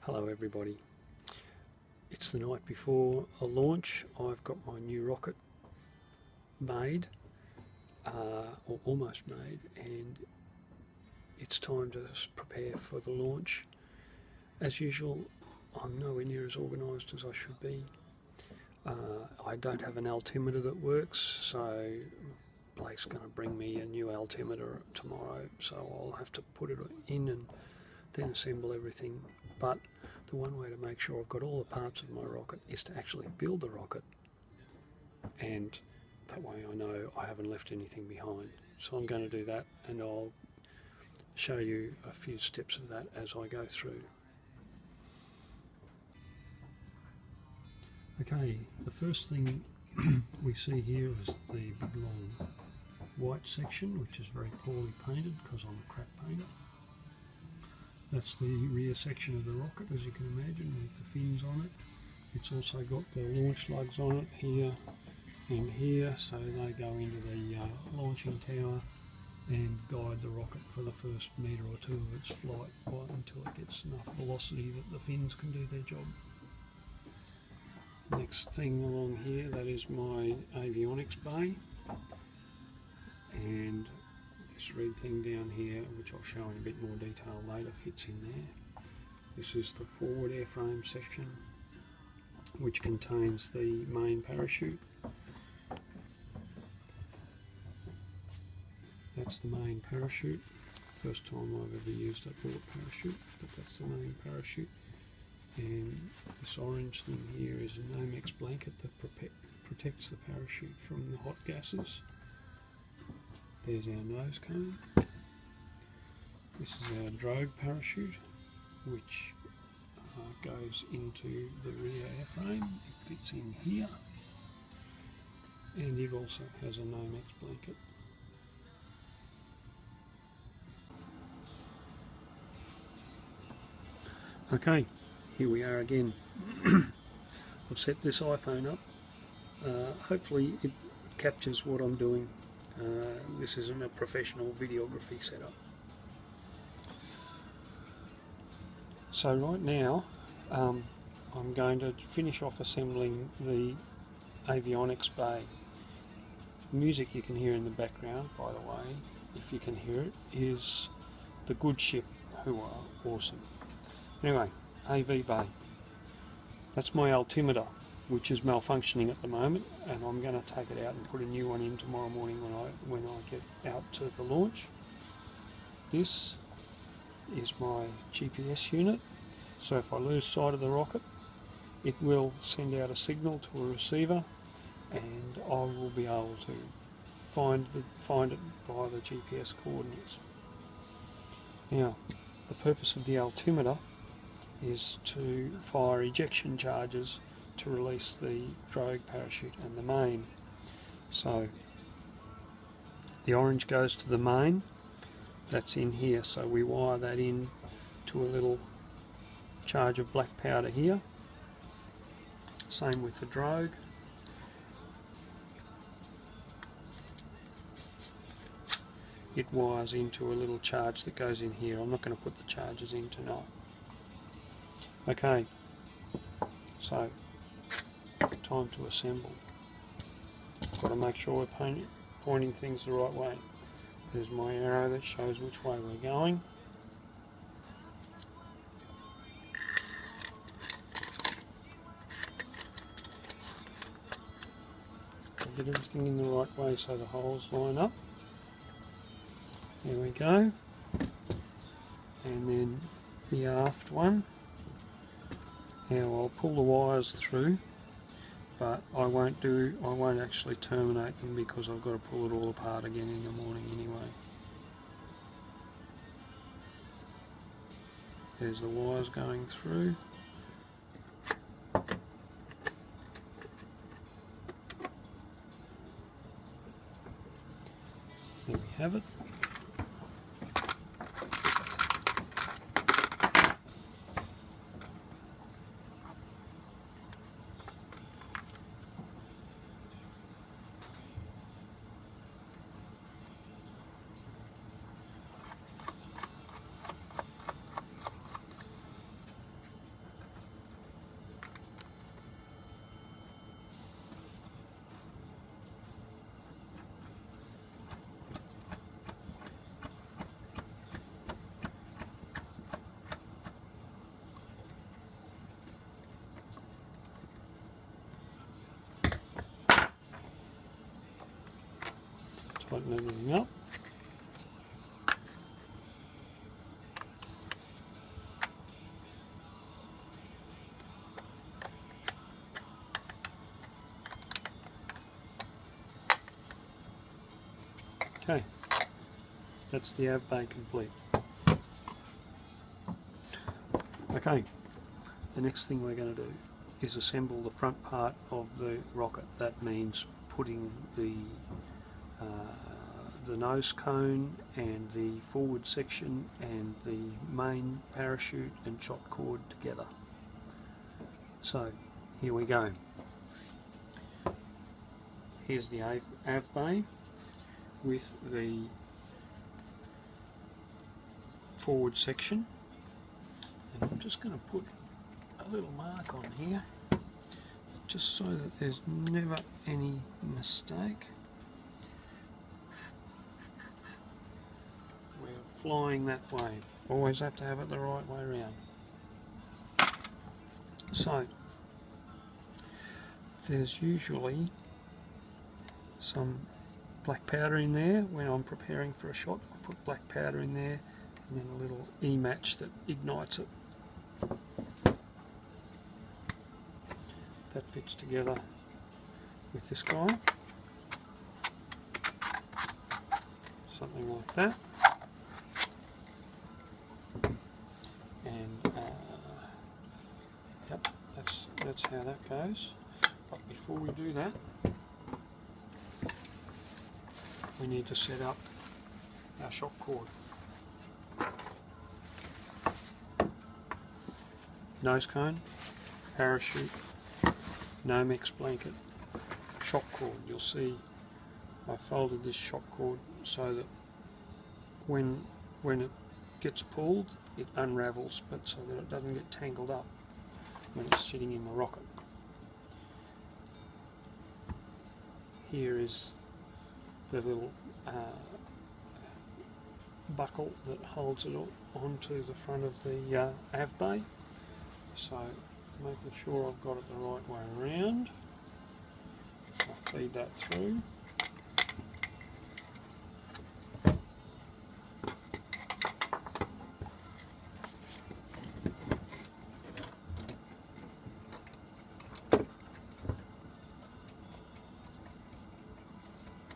Hello everybody. It's the night before a launch. I've got my new rocket made, or almost made, and it's time to prepare for the launch. As usual, I'm nowhere near as organised as I should be. I don't have an altimeter that works, so Blake's going to bring me a new altimeter tomorrow, so I'll have to put it in and then assemble everything. But the one way to make sure I've got all the parts of my rocket is to actually build the rocket, and that way I know I haven't left anything behind. So I'm going to do that, and I'll show you a few steps of that as I go through. Okay, the first thing we see here is the big long white section, which is very poorly painted because I'm a crap painter. That's the rear section of the rocket, as you can imagine, with the fins on it. It's also got the launch lugs on it here and here, so they go into the launching tower and guide the rocket for the first metre or two of its flight until it gets enough velocity that the fins can do their job. Next thing along here, that is my avionics bay, and this red thing down here, which I'll show in a bit more detail later, fits in there. This is the forward airframe section, which contains the main parachute. That's the main parachute. First time I've ever used a bullet parachute, but that's the main parachute. And this orange thing here is a Nomex blanket that protects the parachute from the hot gases. There's our nose cone. This is our drogue parachute, which goes into the rear airframe. It fits in here, and it also has a Nomex blanket. Okay, here we are again. I've set this iPhone up. Hopefully it captures what I'm doing. This isn't a professional videography setup. So right now I'm going to finish off assembling the avionics bay. Music you can hear in the background, by the way, if you can hear it, is the good ship, who are awesome. Anyway, AV bay. That's my altimeter, which is malfunctioning at the moment, and I'm going to take it out and put a new one in tomorrow morning when I get out to the launch. This is my GPS unit, so if I lose sight of the rocket, it will send out a signal to a receiver, and I will be able to find it via the GPS coordinates. Now, the purpose of the altimeter is to fire ejection charges to release the drogue parachute and the main. So the orange goes to the main, that's in here, so we wire that in to a little charge of black powder here. Same with the drogue. It wires into a little charge that goes in here. I'm not going to put the charges in tonight. Okay, so time to assemble. Got to make sure we're pointing things the right way. There's my arrow that shows which way we're going. Get everything in the right way so the holes line up. There we go. And then the aft one. Now I'll pull the wires through, but I won't actually terminate them because I've got to pull it all apart again in the morning anyway. There's the wires going through. There we have it. tighten everything up. Okay, that's the av bay complete. Okay, the next thing we're going to do is assemble the front part of the rocket. That means putting the nose cone and the forward section and the main parachute and shot cord together. So here we go. Here's the av bay with the forward section, and I'm just going to put a little mark on here just so that there's never any mistake. We're flying that way, always have to have it the right way around. So there's usually some black powder in there. When I'm preparing for a shot, I put black powder in there and then a little E-match that ignites it. That fits together with this guy, something like that, and yep, that's how that goes. But before we do that, we need to set up our shock cord. Nose cone, parachute, Nomex blanket, shock cord. You'll see I folded this shock cord so that when it gets pulled it unravels, but so that it doesn't get tangled up when it's sitting in the rocket. Here is the little buckle that holds it onto the front of the av bay. So making sure I've got it the right way around, I'll feed that through.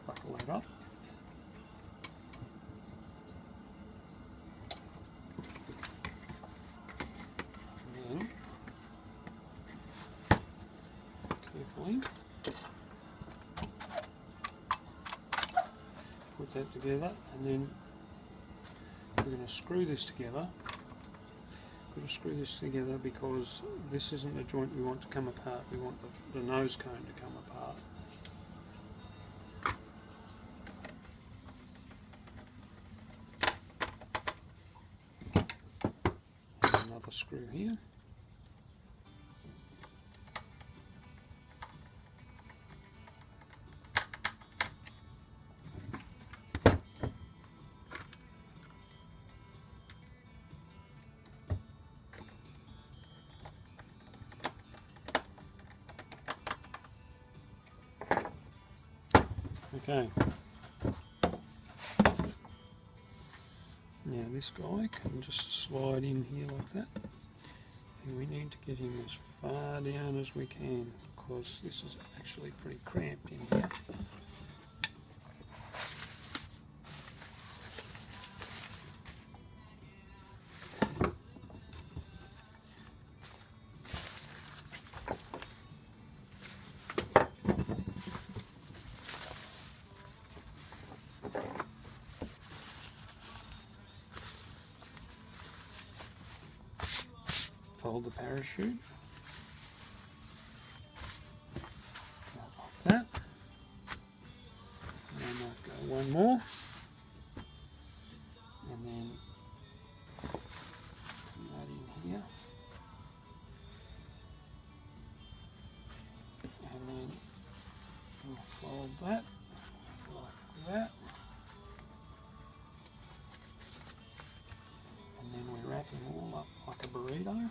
Buckle that up. And then carefully put that together, and then we're going to screw this together. Got to screw this together because this isn't a joint we want to come apart. We want the nose cone to come apart. Another screw here. Okay. Now this guy can just slide in here like that, and we need to get him as far down as we can because this is actually pretty cramped in here. Fold the parachute like that, and I might go one more, and then put that in here, and then we'll fold that like that, and then we wrap them all up like a burrito.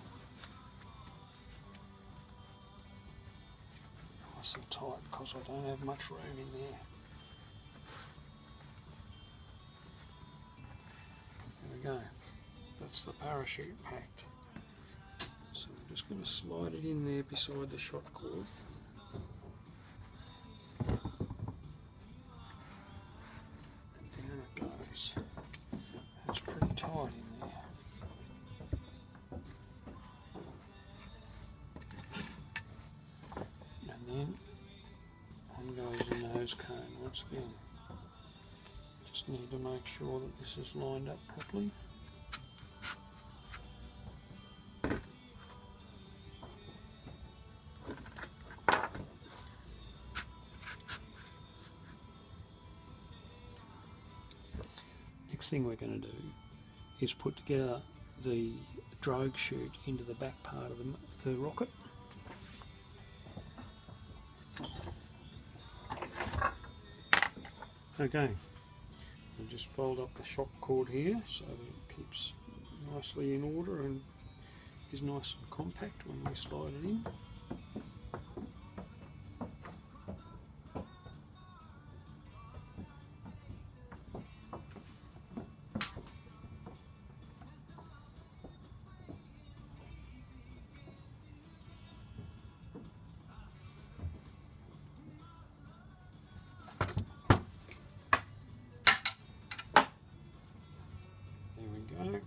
Nice and tight because I don't have much room in there. that's the parachute packed. So I'm just going to slide it in there beside the shot cord. And down it goes. That's pretty tight in there. And then on goes the nose cone once again. Just need to make sure that this is lined up properly. Next thing we're going to do is put together the drogue chute into the back part of the rocket. Okay, I'll just fold up the shock cord here so that it keeps nicely in order and is nice and compact when we slide it in. Go.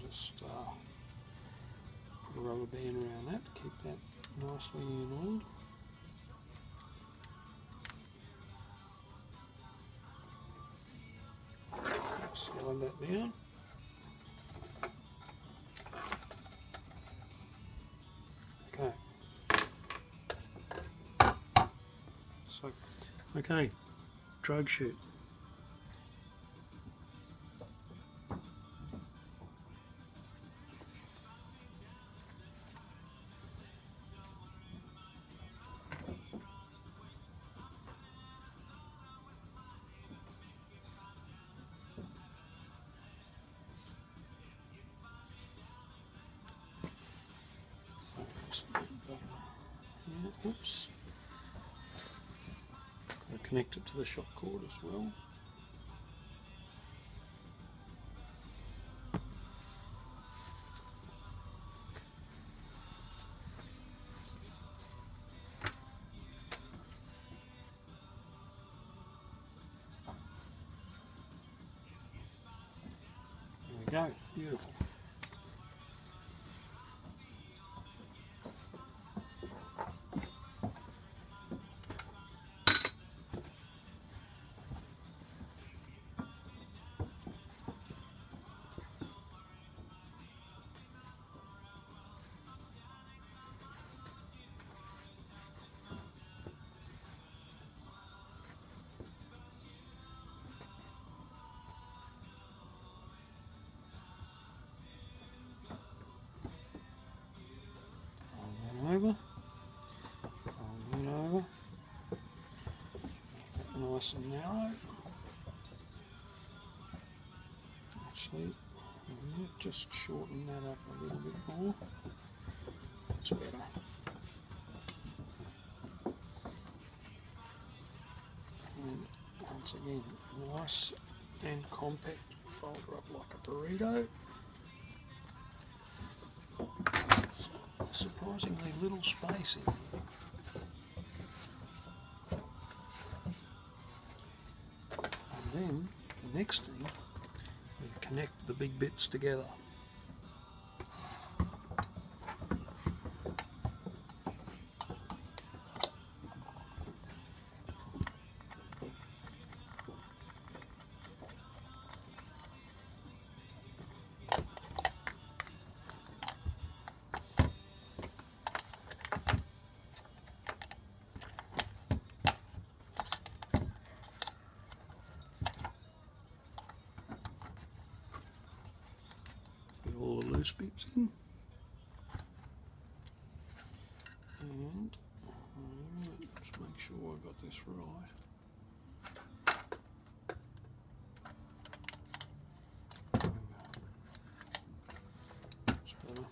Just put a rubber band around that to keep that nicely in-oiled. Slide that down. Okay. So, okay, drogue chute. Oops. Got to connect it to the shock cord as well. There we go, beautiful. Over, fold that over, make that nice and narrow. Actually, I might just shorten that up a little bit more. That's better. And once again, nice and compact, fold her up like a burrito. Surprisingly little space in here. And then the next thing, we connect the big bits together. All the loose bits in, and just make sure I got this right. That's better.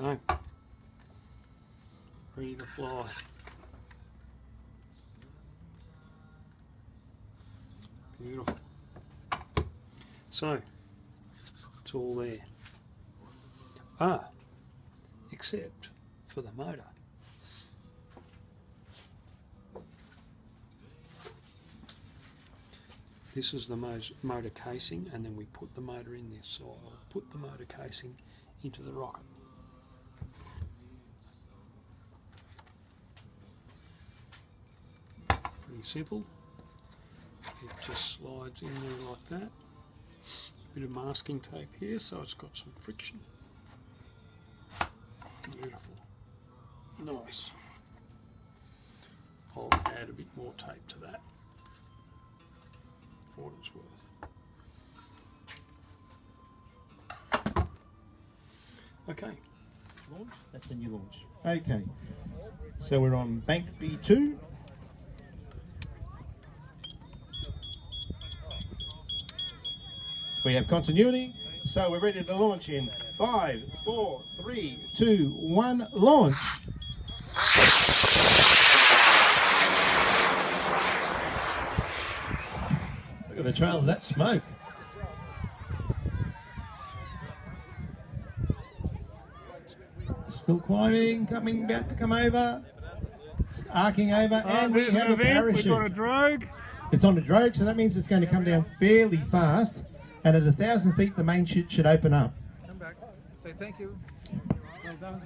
So, ready to fly. Beautiful. So, it's all there. Except for the motor. This is the motor casing, and then we put the motor in this. So I'll put the motor casing into the rocket. Pretty simple. It just slides in there like that. Bit of masking tape here so it's got some friction. Beautiful. Nice. I'll add a bit more tape to that for what it's worth. Okay. Launch? That's the new launch. Okay. So we're on bank B2. We have continuity, so we're ready to launch in 5, 4, 3, 2, 1, launch. Look at the trail of that smoke. Still climbing, about to come over. It's arcing over, and we have a parachute. We've got a drogue. It's on the drogue, so that means it's going to come down fairly fast. And at 1,000 feet, the main chute should open up. Come back. Say thank you. Well done.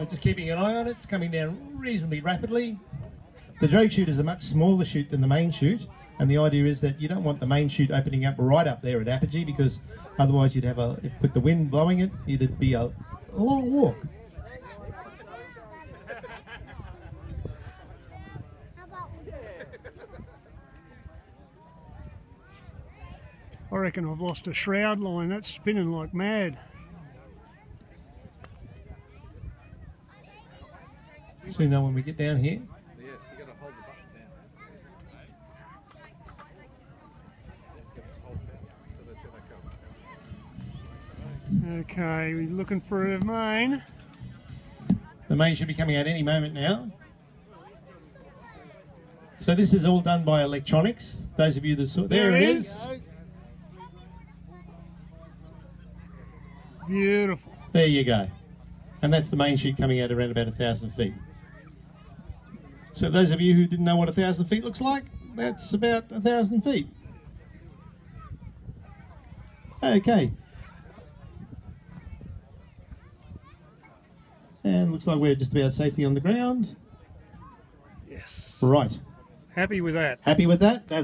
Just keeping an eye on it. It's coming down reasonably rapidly. The drogue chute is a much smaller chute than the main chute, and the idea is that you don't want the main chute opening up right up there at apogee, because otherwise you'd have with the wind blowing it, it'd be a long walk. I reckon I've lost a shroud line. That's spinning like mad. So now when we get down here, Yes, you got to hold the button down. Okay, we're looking for a main. the main should be coming out any moment now. So this is all done by electronics. Those of you that saw, there it is. Beautiful. There you go. And that's the main chute coming out around about 1,000 feet. So those of you who didn't know what 1,000 feet looks like, that's about 1,000 feet. Okay. And looks like we're just about safely on the ground. Yes. Right. Happy with that. Happy with that?